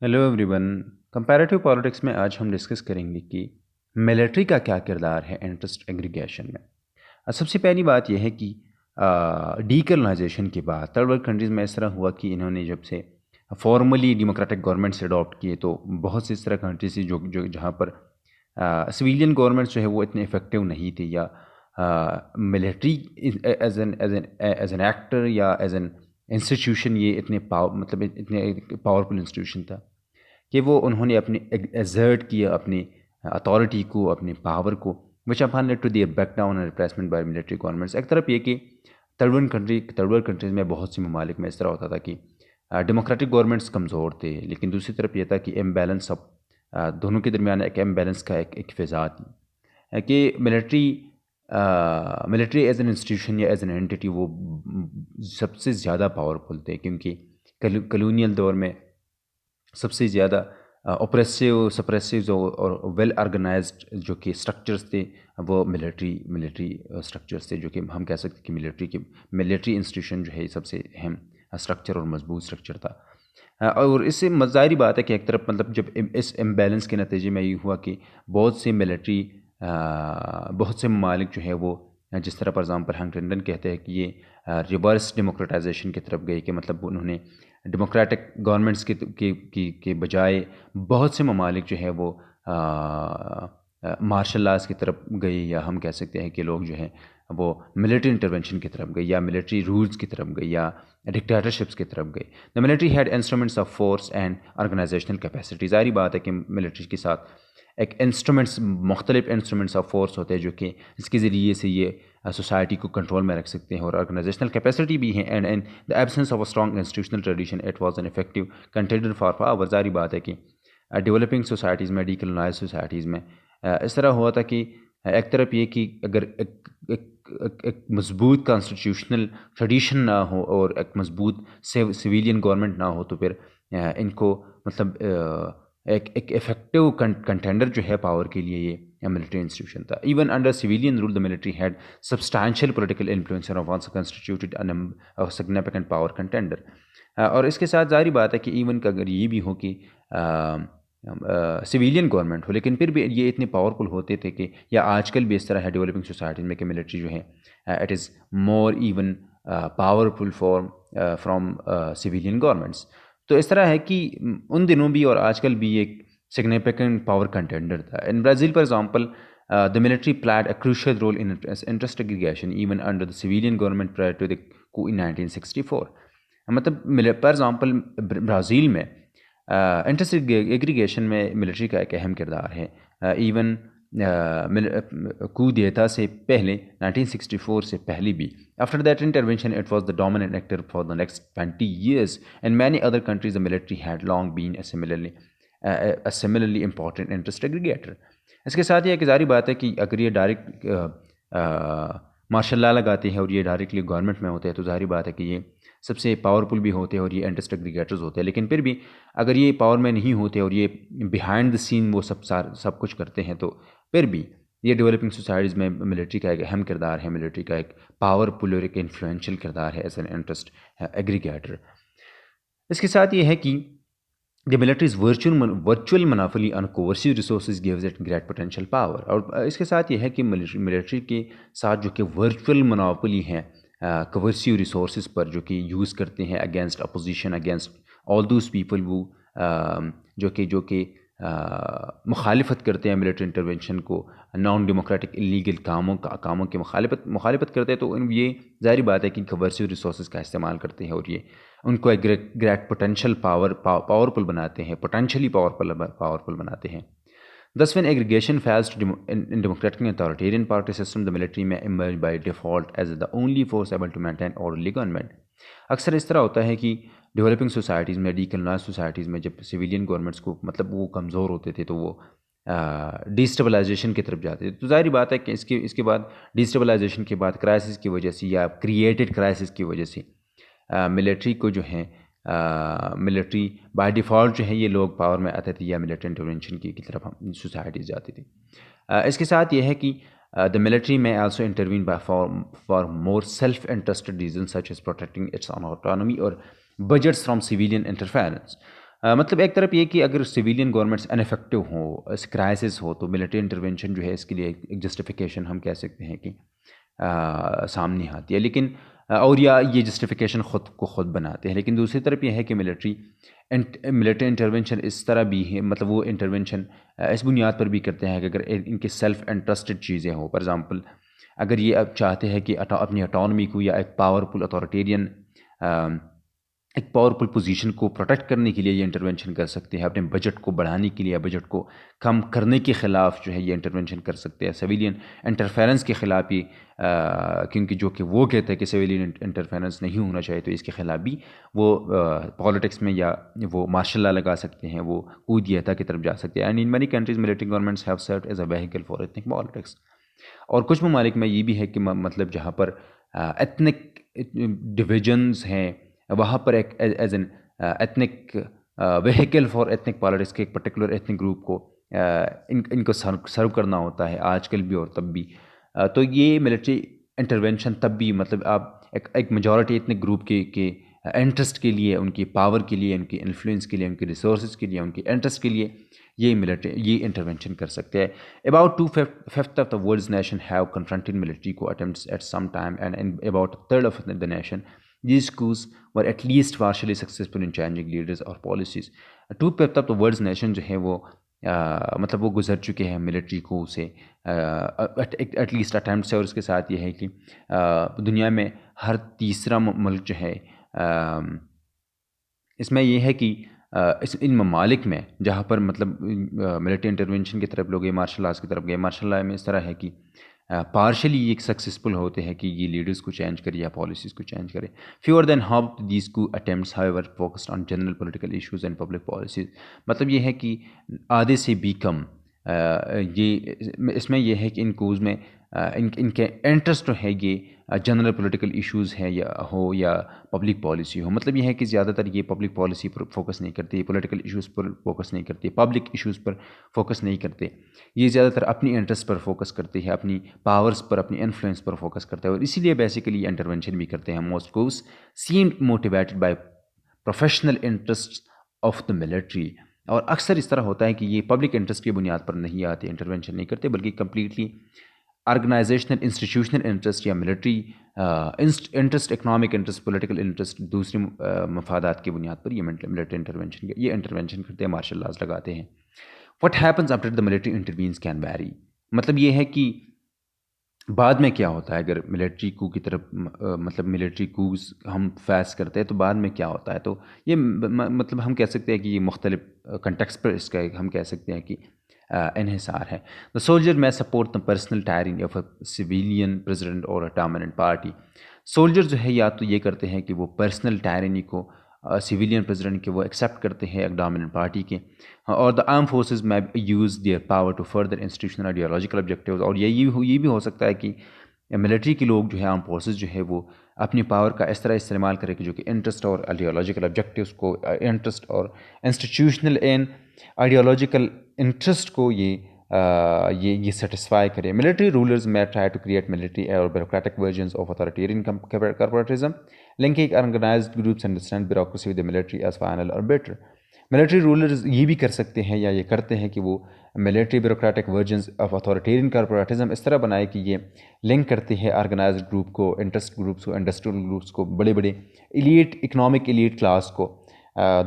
Hello every one. Comparative politics میں آج ہم ڈسکس کریں گے کہ ملٹری کا کیا کردار ہے انٹرسٹ ایگریگیشن میں. سب سے پہلی بات یہ ہے کہ ڈی کالونائزیشن کے بعد تھرڈ ورلڈ کنٹریز میں اس طرح ہوا کہ انہوں نے جب سے فارملی ڈیموکریٹک گورنمنٹس اڈاپٹ کیے تو بہت سی اس طرح کنٹریز تھی جو جہاں پر سویلین گورنمنٹس جو ہے وہ اتنے افیکٹو نہیں تھے یا ملٹری ایز این ایکٹر یا ایز این انسٹیٹیوشن یہ اتنے اتنے پاورفل انسٹیٹیوشن تھا کہ وہ انہوں نے اپنے ایگزرٹ کیا اپنی اتھارٹی کو اپنے پاور کو which upon led to their back down and replacement by military governments. ایک طرف یہ کہ تھرڈ ورلڈ کنٹریز میں بہت سی ممالک میں اس طرح ہوتا تھا کہ ڈیموکریٹک گورنمنٹس کمزور تھے، لیکن دوسری طرف یہ تھا کہ امبیلنس دونوں کے درمیان ایک امبیلنس کا ایک فضا تھی کہ ملٹری ایز این انسٹیٹیوشن یا ایز این اینٹی وہ سب سے زیادہ پاورفل تھے، کیونکہ کلونیل دور میں سب سے زیادہ اوپریسو سپریسوز اور ویل آرگنائزڈ جو کہ اسٹرکچرس تھے وہ ملٹری اسٹرکچرس تھے، جو کہ ہم کہہ سکتے کہ ملٹری انسٹیٹیوشن جو ہے سب سے اہم اسٹرکچر اور مضبوط اسٹرکچر تھا. اور اس سے ظاہری بات ہے کہ ایک طرف جب اس امبیلنس کے نتیجے میں یہ ہوا کہ بہت سے ممالک جو ہے وہ جس طرح فار ایگزامپل ہم کلنٹن کہتے ہیں کہ یہ ریورس ڈیموکریٹائزیشن کی طرف گئی، کہ انہوں نے ڈیموکریٹک گورنمنٹس کے بجائے بہت سے ممالک جو ہے وہ مارشل لاز کی طرف گئے، یا ہم کہہ سکتے ہیں کہ لوگ جو ہیں وہ ملٹری انٹرونشن کی طرف گئے یا ملٹری رولز کی طرف گئے یا ڈکٹیٹرشپس کی طرف گئے. The military had instruments of force and organizational capacity. ظاہری بات ہے کہ ملٹری کے ساتھ ایک مختلف انسٹرومنٹس آف فورس ہوتے ہیں جو کہ اس کے ذریعے سے یہ سوسائٹی کو کنٹرول میں رکھ سکتے ہیں، اور آرگنائزیشنل کیپیسٹی بھی ہیں. And the absence of a strong institutional tradition it was an effective contender for power. ظاہری بات ہے کہ ڈیولپنگ سوسائٹیز میں ڈیکولونائز سوسائٹیز میں اس طرح ہوا تھا کہ ایک طرف یہ کہ اگر ایک مضبوط کانسٹیٹیوشنل ٹریڈیشن نہ ہو اور ایک مضبوط سویلین گورنمنٹ نہ ہو تو پھر ان کو ایک افیکٹو کنٹینڈر جو ہے پاور کے لیے یہ ملٹری انسٹیٹیوشن تھا. Even under civilian rule the military had substantial political influence and once constituted significant power contender. اور اس کے ساتھ ظاہری بات ہے کہ ایون اگر یہ بھی ہو کہ سویلین گورنمنٹ ہو، لیکن پھر بھی یہ اتنے پاورفل ہوتے تھے کہ یا آج کل بھی اس طرح ہے ڈیولپنگ سوسائٹیز میں کہ ملٹری جو ہے it is more even powerful from civilian governments. تو اس طرح ہے کہ ان دنوں بھی اور آج کل بھی ایک سگنیفیکنٹ پاور کنٹینڈر تھا. In Brazil for example the military played a crucial role in interest aggregation even under the civilian government prior to the coup in 1964. For example Brazil میں انٹرسٹ ایگریگیشن میں military کا ایک اہم کردار ہے. Even کو دیتا سے پہلے 1964 سے پہلے بھی. After that intervention it was the dominant actor for the next 20 years. In many other countries the military had long been a similarly important interest aggregator. اس کے ساتھ یہ ایک ظاہری بات ہے کہ اگر یہ ڈائریکٹ مارشل لا لگاتے ہیں اور یہ ڈائریکٹلی گورنمنٹ میں ہوتے ہیں تو ظاہری بات ہے کہ یہ سب سے پاورفل بھی ہوتے ہیں اور یہ انٹرسٹ ایگریگیٹرز ہوتے ہیں. لیکن پھر بھی اگر یہ پاور میں نہیں ہوتے اور یہ بیہائنڈ دا سین وہ سب کچھ کرتے ہیں تو پھر بھی یہ ڈیولپنگ سوسائٹیز میں ملٹری کا ایک اہم کردار ہے، ملٹری کا ایک پاورفل اور ایک انفلوئنشل کردار ہے ایز این انٹرسٹ ایگریگیٹر. اس کے ساتھ یہ ہے کہ the military's virtual monopoly on coercive resources gives it great potential power. اور اس کے ساتھ یہ ہے کہ ملٹری کے ساتھ جو کہ ورچوئل منوپلی ہیں coercive resources پر جو کہ یوز کرتے ہیں against opposition, against all those people وہ جو کہ مخالفت کرتے ہیں ملٹری انٹرونشن کو، نان ڈیموکریٹک انلیگل کاموں کی مخالفت کرتے ہیں. تو یہ ظاہری بات ہے کہ coercive resources کا استعمال کرتے ہیں اور یہ ان کو ایک گریٹ پوٹینشیل پاورفل بناتے ہیں، پوٹینشلی پاورفل بناتے ہیں. Thus when aggregation fails in democratic and authoritarian party system, the military may emerge by default as the only force able to maintain orderly government. اکثر اس طرح ہوتا ہے کہ ڈیولپنگ سوسائٹیز میں ڈیکولونائز سوسائٹیز میں جب سویلین گورنمنٹس کو وہ کمزور ہوتے تھے تو وہ ڈیسٹیبلائزیشن کی طرف جاتے تھے. تو ظاہری بات ہے کہ اس کے بعد ڈیسٹیبلائزیشن کے بعد کرائسس کی وجہ سے یا کریٹڈ کرائسس کی وجہ سے ملٹری کو جو ہیں ملٹری بائی ڈیفالٹ جو ہے یہ لوگ پاور میں آتے تھے یا ملٹری انٹرونشن کی طرف سوسائٹیز جاتی تھی. اس کے ساتھ یہ ہے کہ the military may also intervene for more self-interested reasons such as protecting its own autonomy or budgets from civilian interference. مطلب ایک طرف یہ کہ اگر سویلین گورنمنٹس انفیکٹو ہوں، کرائسس ہو، تو ملٹری انٹرونشن جو ہے اس کے لیے ایک جسٹیفیکیشن ہم کہہ سکتے ہیں کہ سامنے آتی ہے، لیکن اور یا یہ جسٹیفیکیشن خود کو خود بناتے ہیں. لیکن دوسری طرف یہ ہے کہ ملٹری انٹرونشن اس طرح بھی ہے، مطلب وہ انٹرونشن اس بنیاد پر بھی کرتے ہیں کہ اگر ان کے سیلف انٹرسٹڈ چیزیں ہوں. فار ایگزامپل اگر یہ اب چاہتے ہیں کہ اپنی اٹانومی کو یا ایک پاورفل اتھارٹیرین ایک پاورفل پوزیشن کو پروٹیکٹ کرنے کے لیے یہ انٹرونشن کر سکتے ہیں، اپنے بجٹ کو بڑھانے کے لیے، بجٹ کو کم کرنے کے خلاف جو ہے یہ انٹرونشن کر سکتے ہیں، سویلین انٹرفیرنس کے خلاف بھی، کیونکہ جو کہ وہ کہتے ہیں کہ سویلین انٹرفیرنس نہیں ہونا چاہیے، تو اس کے خلاف بھی وہ پالیٹکس میں یا وہ مارشل لا لگا سکتے ہیں، وہ قودیتا کی طرف جا سکتے ہیں. And in many countries military governments have served as a vehicle for ethnic politics. اور کچھ ممالک میں یہ بھی ہے کہ مطلب جہاں پر ایتھنک ڈویژنز ہیں، وہاں پر ایک as an ethnic vehicle for ethnic politics کے ایک پرٹیکولر ایتھنک گروپ کو ان کو سرو کرنا ہوتا ہے آج کل بھی اور تب بھی. تو یہ ملٹری انٹرونشن تب بھی مطلب آپ ایک میجورٹی ایتھنک گروپ کے انٹرسٹ کے لیے، ان کی پاور کے لیے، ان کی انفلوئنس کے لیے، ان کی ریسورسز کے لیے، ان کی انٹرسٹ کے لیے یہ انٹرونشن کر سکتے ہیں. About 2/5 of the world's nation have confronted military coup attempts at some time, and in about a third of the nation, these coups were at least partially successful in changing leaders or policies. 2/5 of the world's nation جو ہے وہ مطلب وہ گزر چکے ہیں military کو سے ایٹ لیسٹ اٹیمپٹ سے. اور اس کے ساتھ یہ ہے کہ دنیا میں ہر تیسرا ملک جو ہے اس میں یہ ہے کہ ان ممالک میں جہاں پر مطلب ملٹری انٹرونشن کی طرف لوگ گئے، مارشل لاز کی طرف گئے، مارشل لا میں اس طرح ہے کہ پارشلی یہ سکسیزفل ہوتے ہیں کہ یہ لیڈرز کو چینج کرے یا پالیسیز کو چینج کرے. فیور دین ہاف دیز کو attempts ہاؤیور focused on general political issues and public policies. مطلب یہ ہے کہ آدھے سے بھی کم یہ اس میں یہ ہے کہ ان کوز میں ان کے انٹرسٹ جو ہے یہ جنرل پولیٹیکل ایشوز ہیں یا پبلک پالیسی ہو. مطلب یہ ہے کہ زیادہ تر یہ پبلک پالیسی پر فوکس نہیں کرتے، پولیٹیکل ایشوز پر فوکس نہیں کرتے، پبلک ایشوز پر فوکس نہیں کرتے. یہ زیادہ تر اپنی انٹرسٹ پر فوکس کرتے ہیں، اپنی پاورز پر، اپنی انفلوئنس پر فوکس کرتے ہیں، اور اسی لیے بیسیکلی انٹرونشن بھی کرتے ہیں. Most coups seemed motivated by professional interest of the military. اور اکثر اس طرح ہوتا ہے کہ یہ پبلک انٹرسٹ کی بنیاد پر نہیں آتے، انٹرونشن نہیں کرتے، بلکہ کمپلیٹلی آرگنائزیشنل انسٹیٹیوشنل انٹرسٹ یا military interest, economic interest, political interest, دوسری مفادات کی بنیاد پر یہ ملٹری انٹرونشن کرتے ہیں، مارشل لاز لگاتے ہیں. What happens after the military intervenes can vary. مطلب یہ ہے کہ بعد میں کیا ہوتا ہے اگر ملٹری کو کی طرف مطلب ملٹری کوز ہم فیس کرتے ہیں تو بعد میں کیا ہوتا ہے. تو یہ مطلب ہم کہہ سکتے ہیں کہ یہ مختلف کنٹیکس پر اس کا ہم کہہ سکتے ہیں کہ انحصار ہے. دا سولجر میں support the personal tiring of a civilian president اور اے ڈومیننٹ پارٹی. سولجر جو ہے یا تو یہ کرتے ہیں کہ وہ پرسنل ٹائرنی کو سویلین پریزیڈنٹ کے وہ ایکسیپٹ کرتے ہیں ایک ڈومیننٹ پارٹی کے، اور the armed forces may use their power to further institutional ideological objectives. اور یہ بھی ہو سکتا ہے کہ ملٹری کے لوگ جو ہے آرم فورسز جو ہے وہ اپنی پاور کا اس طرح استعمال کرے کہ جو کہ انٹرسٹ اور آئیڈیالوجیکل آبجیکٹیوز کو، انٹرسٹ اور انسٹیٹیوشنل اینڈ آئیڈیالوجیکل انٹرسٹ کو یہ سیٹسفائی کرے. ملٹری رولرز میں try to create military or bureaucratic versions of authoritarian corporatism linking organised groups understand bureaucracy with the military as final arbiter. Military rulers یہ بھی کر سکتے ہیں یا یہ کرتے ہیں کہ وہ military bureaucratic versions of authoritarian corporatism اس طرح بنائے کہ یہ لنک کرتے ہیں آرگنائزڈ گروپ کو، انٹرسٹ گروپس کو، انڈسٹریل گروپس کو، بڑے بڑے ایلیٹ اکنامک ایلیٹ کلاس کو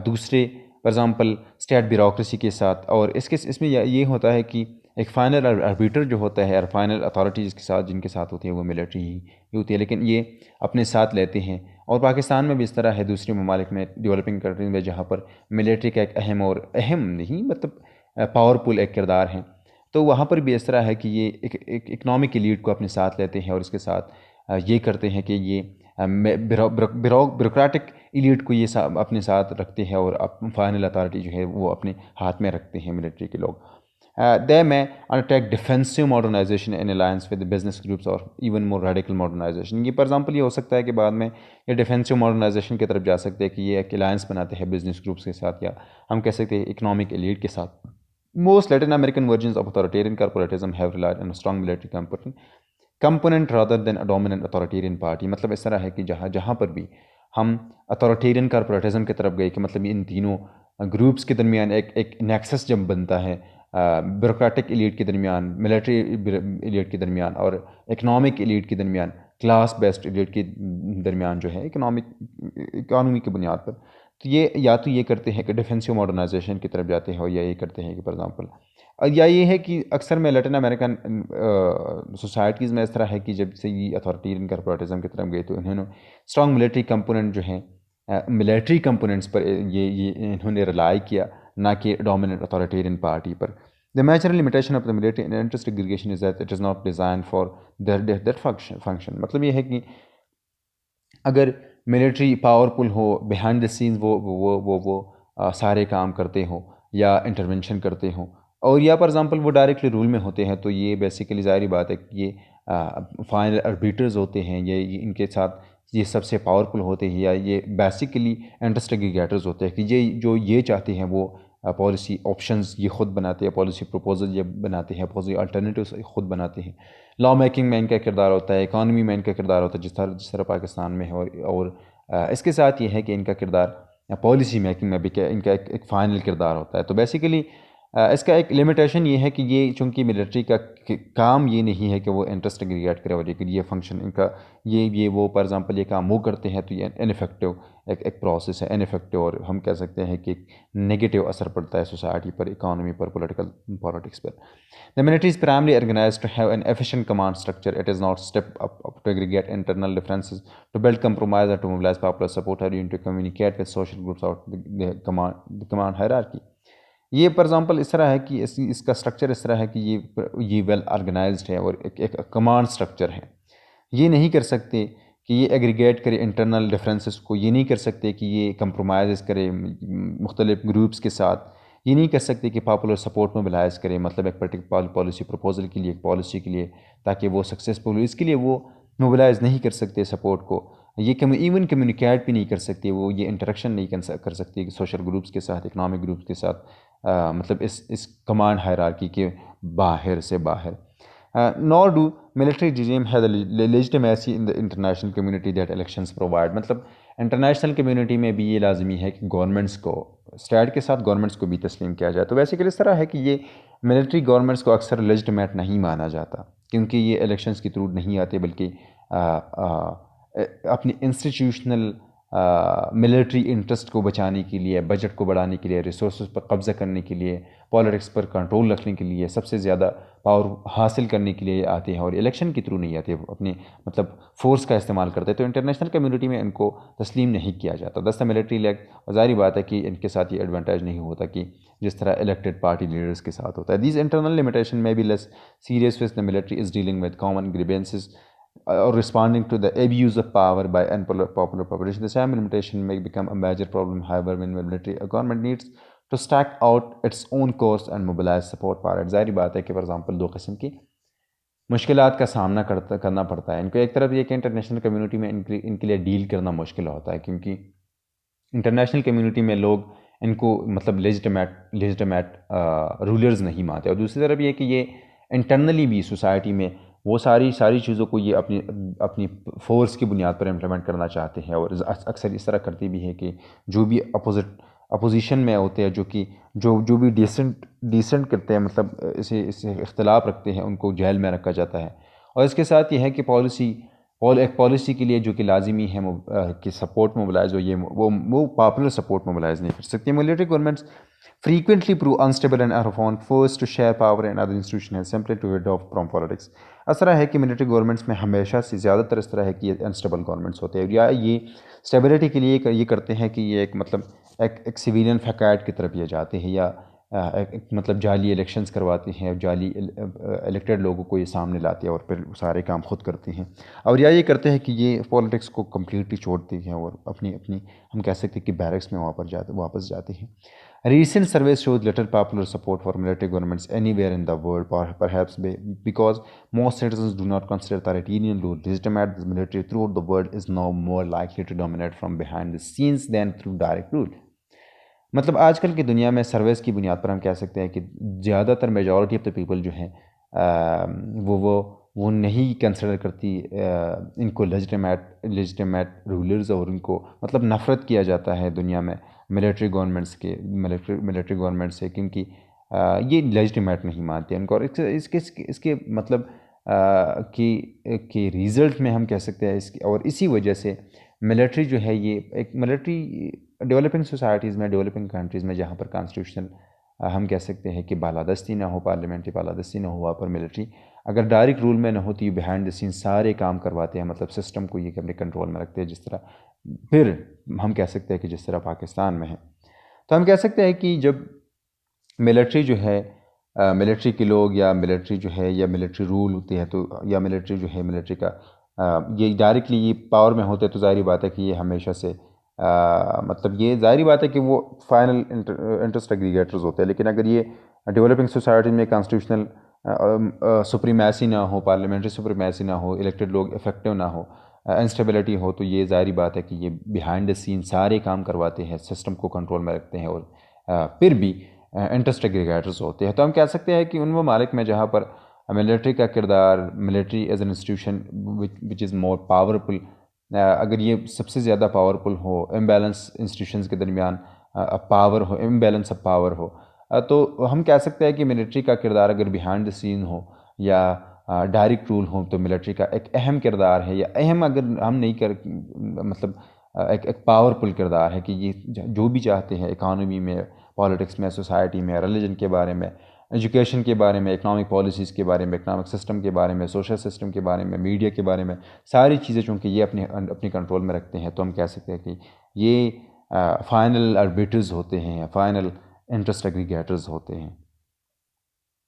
دوسرے فار ایگزامپل اسٹیٹ بیوروکریسی کے ساتھ. اور اس میں یہ ہوتا ہے کہ ایک فائنل آربیٹر جو ہوتا ہے اور فائنل اتھارٹیز کے ساتھ جن کے ساتھ ہوتی ہے وہ ملٹری ہی ہوتی ہے، لیکن یہ اپنے ساتھ لیتے ہیں. اور پاکستان میں بھی اس طرح ہے، دوسرے ممالک میں، ڈیولپنگ کنٹریز میں، جہاں پر ملٹری کا ایک اہم نہیں مطلب پاورفل ایک کردار ہے، تو وہاں پر بھی اس طرح ہے کہ یہ ایک اکنامک ایلیٹ کو اپنے ساتھ لیتے ہیں اور اس کے ساتھ یہ کرتے ہیں کہ یہ بیوروکریٹک ایلیٹ کو یہ اپنے ساتھ رکھتے ہیں اور فائنل اتھارٹی جو ہے وہ اپنے ہاتھ میں رکھتے ہیں ملٹری کے لوگ. They may undertake defensive modernization in alliance with the business groups or even more radical modernization. یہ پر ایگزامپل یہ ہو سکتا ہے کہ بعد میں یہ ڈیفینسو ماڈرنائزیشن کی طرف جا سکتے ہیں کہ یہ ایک الائنس بناتے ہیں بزنس گروپس کے ساتھ، یا ہم کہہ سکتے ہیں اکنامک ایلیٹ کے ساتھ. Most Latin American versions of authoritarian corporatism have relied on a strong military component rather than a dominant authoritarian party. مطلب اس طرح ہے کہ جہاں پر بھی ہم اتھارٹیرین کارپوریٹزم کی طرف گئے کہ مطلب ان تینوں گروپس کے درمیان ایک نیکسس جب بنتا ہے بیوروکریٹک ایلیٹ کے درمیان، ملٹری ایلیٹ کے درمیان اور اکنامک ایلیٹ کے درمیان، کلاس بیسڈ ایلیٹ کے درمیان جو ہے اکانومی کی بنیاد پر، تو یہ یا تو یہ کرتے ہیں کہ ڈیفینسو ماڈرنائزیشن کی طرف جاتے ہیں، اور یا یہ کرتے ہیں کہ فار ایگزامپل یا یہ ہے کہ اکثر میں لیٹن امریکن سوسائٹیز میں اس طرح ہے کہ جب سے یہ اتھارٹیرین کارپوریٹزم کی طرف گئے تو انہوں نے اسٹرانگ ملٹری کمپوننٹ جو ہیں ملٹری کمپوننٹس پر یہ انہوں نے رلائی کیا، نہ کہ dominant authoritarian party per. The major limitation of the military interest aggregation is that it is not designed for that function. مطلب یہ ہے کہ اگر ملٹری پاورفل ہو، بیہائنڈ دا سینز وہ سارے کام کرتے ہوں یا انٹرونشن کرتے ہوں، اور یا فار ایگزامپل وہ ڈائریکٹلی رول میں ہوتے ہیں، تو یہ بیسیکلی ظاہری بات ہے کہ یہ فائنل اربیٹرز ہوتے ہیں، یہ ان کے ساتھ یہ سب سے پاورفل ہوتے ہیں، یا یہ بیسیکلی انٹرسٹ ایگریگیٹرز ہوتے ہیں کہ یہ چاہتے ہیں وہ پالیسی آپشنز یہ خود بناتے ہیں، پالیسی پروپوزل یہ بناتے ہیں، پالیسی الٹرنیٹیوز خود بناتے ہیں. لا میکنگ میں ان کا کردار ہوتا ہے، اکانومی میں ان کا کردار ہوتا ہے جس طرح پاکستان میں ہے، اور اس کے ساتھ یہ ہے کہ ان کا کردار پالیسی میکنگ میں بھی ان کا ایک فائنل کردار ہوتا ہے. تو بیسیکلی اس کا ایک لمیٹیشن یہ ہے کہ یہ چونکہ ملٹری کا کام یہ نہیں ہے کہ وہ انٹرسٹ ایگریگیٹ کرے، اور یہ فنکشن ان کا یہ وہ فار ایگزامپل یہ کام وہ کرتے ہیں، تو یہ انفیکٹو ایک پروسیس ہے، انفیکٹو، اور ہم کہہ سکتے ہیں کہ ایک نیگیٹو اثر پڑتا ہے society per, economy per, politics per. The military is primarily organized to have an efficient command structure. It is not step up to aggregate internal differences, to build compromise, or to mobilize popular support, or even to communicate with social groups out the command hierarchy. یہ پر example اس طرح ہے کہ اس کا structure اس طرح ہے کہ یہ well organized ہے، اور ایک کمانڈ سٹرکچر ہے. یہ نہیں کر سکتے کہ یہ ایگریگیٹ کرے انٹرنل ڈفرینسز کو، یہ نہیں کر سکتے کہ یہ کمپرومائز کرے مختلف گروپس کے ساتھ، یہ نہیں کر سکتے کہ پاپولر سپورٹ موبلائز کرے، مطلب ایک پرٹیکولر پالیسی پروپوزل کے لیے، ایک پالیسی کے لیے، تاکہ وہ سکسیزفل ہو. اس کے لیے وہ موبلائز نہیں کر سکتے سپورٹ کو، یہ ایون کمیونیکیٹ بھی نہیں کر سکتے، وہ یہ انٹریکشن نہیں کر سکتے سوشل گروپس کے ساتھ، اکنامک گروپس کے ساتھ، مطلب اس کمانڈ ہائرارکی کے باہر سے باہر. Nor do military regime have the legitimacy in the international community that elections provide. مطلب انٹرنیشنل کمیونٹی میں بھی یہ لازمی ہے کہ گورنمنٹس کو، اسٹیٹ کے ساتھ گورنمنٹس کو بھی تسلیم کیا جائے. تو بیسیکلی اس طرح ہے کہ یہ ملٹری گورنمنٹس کو اکثر لیجٹمیٹ نہیں مانا جاتا، کیونکہ یہ الیکشنز کے تھرو نہیں آتے، بلکہ اپنی انسٹیٹیوشنل ملٹری انٹرسٹ کو بچانے کے لیے، بجٹ کو بڑھانے کے لیے، ریسورسز پر قبضہ کرنے کے لیے، پالیٹکس پر کنٹرول رکھنے کے لیے، سب سے زیادہ پاور حاصل کرنے کے لیے آتے ہیں، اور الیکشن کے تھرو نہیں آتے، اپنے مطلب فورس کا استعمال کرتے ہیں. تو انٹرنیشنل کمیونٹی میں ان کو تسلیم نہیں کیا جاتا. دستہ ملٹری لیگ، ظاہری بات ہے کہ ان کے ساتھ یہ ایڈوانٹیج نہیں ہوتا کہ جس طرح الیکٹڈ پارٹی لیڈرز کے ساتھ ہوتا ہے. These internal limitation may be less serious ways the military is dealing with common grievances or responding to the abuse of power by unpopular population. The same limitation may become a major problem, however, when military government needs to stack out its own course and mobilize support power. ظاہری بات ہے کہ for example دو قسم کی مشکلات کا سامنا کرنا پڑتا ہے ان کو. ایک طرف یہ کہ انٹرنیشنل کمیونٹی میں ان کے لیے ڈیل کرنا مشکل ہوتا ہے، کیونکہ انٹرنیشنل کمیونٹی میں لوگ ان کو مطلب لیجٹمیٹ رولرز نہیں مانتے، اور دوسری طرف یہ کہ یہ انٹرنلی بھی سوسائٹی میں وہ ساری چیزوں کو یہ اپنی فورس کی بنیاد پر امپلیمنٹ کرنا چاہتے ہیں، اور اکثر اس طرح کرتی بھی ہے کہ جو بھی اپوزیشن میں ہوتے ہیں، جو بھی ڈیسنٹ کرتے ہیں، مطلب اسے اختلاف رکھتے ہیں، ان کو جیل میں رکھا جاتا ہے. اور اس کے ساتھ یہ ہے کہ ایک پالیسی کے لیے جو کہ لازمی ہے کہ سپورٹ موبلائز ہو، وہ پاپولر سپورٹ موبلائز نہیں کر سکتی. Military governments frequently prove unstable and are often forced to share power and other institutions simply to withdraw from politics. اس طرح ہے کہ ملٹری گورنمنٹس میں ہمیشہ سے زیادہ تر اس طرح ہے کہ یہ انسٹیبل گورنمنٹس ہوتے ہیں، یا یہ اسٹیبلٹی کے لیے یہ کرتے ہیں کہ یہ ایک مطلب ایک سویلین فیکائٹ کی طرف یہ جاتے ہیں، یا ایک مطلب جعلی الیکشنز کرواتے ہیں، جعلی الیکٹڈ لوگوں کو یہ سامنے لاتے ہیں، اور پھر سارے کام خود کرتے ہیں. اور یا یہ کرتے ہیں کہ یہ پالیٹکس کو کمپلیٹلی چھوڑتے ہیں، اور اپنی ہم کہہ سکتے ہیں کہ بیرکس میں واپس جاتے ہیں. Recent surveys showed little popular support for military governments anywhere in the world, perhaps because most citizens do not consider authoritarian rule legitimate. The military throughout the world is now more likely to dominate from behind the scenes than through direct rule. مطلب آج کل کی دنیا میں services کی بنیاد پر ہم کہہ سکتے ہیں کہ زیادہ تر میجورٹی آف دا پیپل جو ہیں وہ نہیں کنسیڈر کرتی ان کو لیجٹمیٹ رولرز، اور ان کو مطلب نفرت کیا جاتا ہے دنیا میں ملٹری گورنمنٹ سے، کیونکہ یہ لیجٹیمیٹ نہیں مانتے ان کو، اور اس کے مطلب کہ ریزلٹ میں ہم کہہ سکتے ہیں اور اسی وجہ سے ملٹری جو ہے، یہ ایک ملٹری ڈیولپنگ سوسائٹیز میں، ڈیولپنگ کنٹریز میں جہاں پر کانسٹیٹیوشنل ہم کہہ سکتے ہیں کہ بالادستی نہ ہو، پارلیمنٹری بالادستی نہ ہو، وہاں پر ملٹری اگر ڈائریکٹ رول میں نہ ہوتی، بیہائنڈ دا سین سارے کام کرواتے ہیں، مطلب سسٹم کو یہ اپنے کنٹرول میں رکھتے ہیں، جس طرح پھر ہم کہہ سکتے ہیں کہ جس طرح پاکستان میں ہے. تو ہم کہہ سکتے ہیں کہ جب ملٹری جو ہے، ملٹری کے لوگ یا ملٹری جو ہے یا ملٹری رول ہوتے ہیں، تو یا ملٹری جو ہے، ملٹری کا یہ ڈائریکٹلی یہ پاور میں ہوتے ہیں، تو ظاہری بات ہے کہ یہ ہمیشہ سے مطلب یہ ظاہری بات ہے کہ وہ فائنل انٹرسٹ ایگریگیٹرز ہوتے ہیں. لیکن اگر یہ ڈیولپنگ سوسائٹی میں کانسٹیٹیوشنل سپریمیسی نہ ہو، پارلیمنٹری سپریمیسی نہ ہو، الیکٹڈ لوگ افیکٹو نہ ہو، انسٹیبلٹی ہو، تو یہ ظاہری بات ہے کہ یہ بیہائنڈ دا سین سارے کام کرواتے ہیں، سسٹم کو کنٹرول میں رکھتے ہیں، اور پھر بھی انٹرسٹ ایگریگیٹرز ہوتے ہیں. تو ہم کہہ سکتے ہیں کہ ان ممالک میں جہاں پر ملٹری کا کردار، military as an institution which is more powerful, اگر یہ سب سے زیادہ پاورفل ہو، امبیلنس انسٹیٹیوشنز کے درمیان پاور ہو، امبیلنس آف پاور ہو، تو ہم کہہ سکتے ہیں کہ ملٹری کا کردار اگر بیہائنڈ دا سین ہو یا ڈائریکٹ رول ہو، تو ملٹری کا ایک اہم کردار ہے، یا اہم اگر ہم نہیں مطلب ایک پاورفل کردار ہے کہ یہ جو بھی چاہتے ہیں اکانومی میں، پالیٹکس میں، سوسائٹی میں، ریلیجن کے بارے میں، ایجوکیشن کے بارے میں، اکنامک پالیسیز کے بارے میں، اکنامک سسٹم کے بارے میں، سوشل سسٹم کے بارے میں، میڈیا کے بارے میں، ساری چیزیں چونکہ یہ اپنی کنٹرول میں رکھتے ہیں، تو ہم کہہ سکتے ہیں کہ یہ فائنل آربیٹرز ہوتے ہیں، فائنل انٹرسٹ ایگریگیٹرز ہوتے ہیں.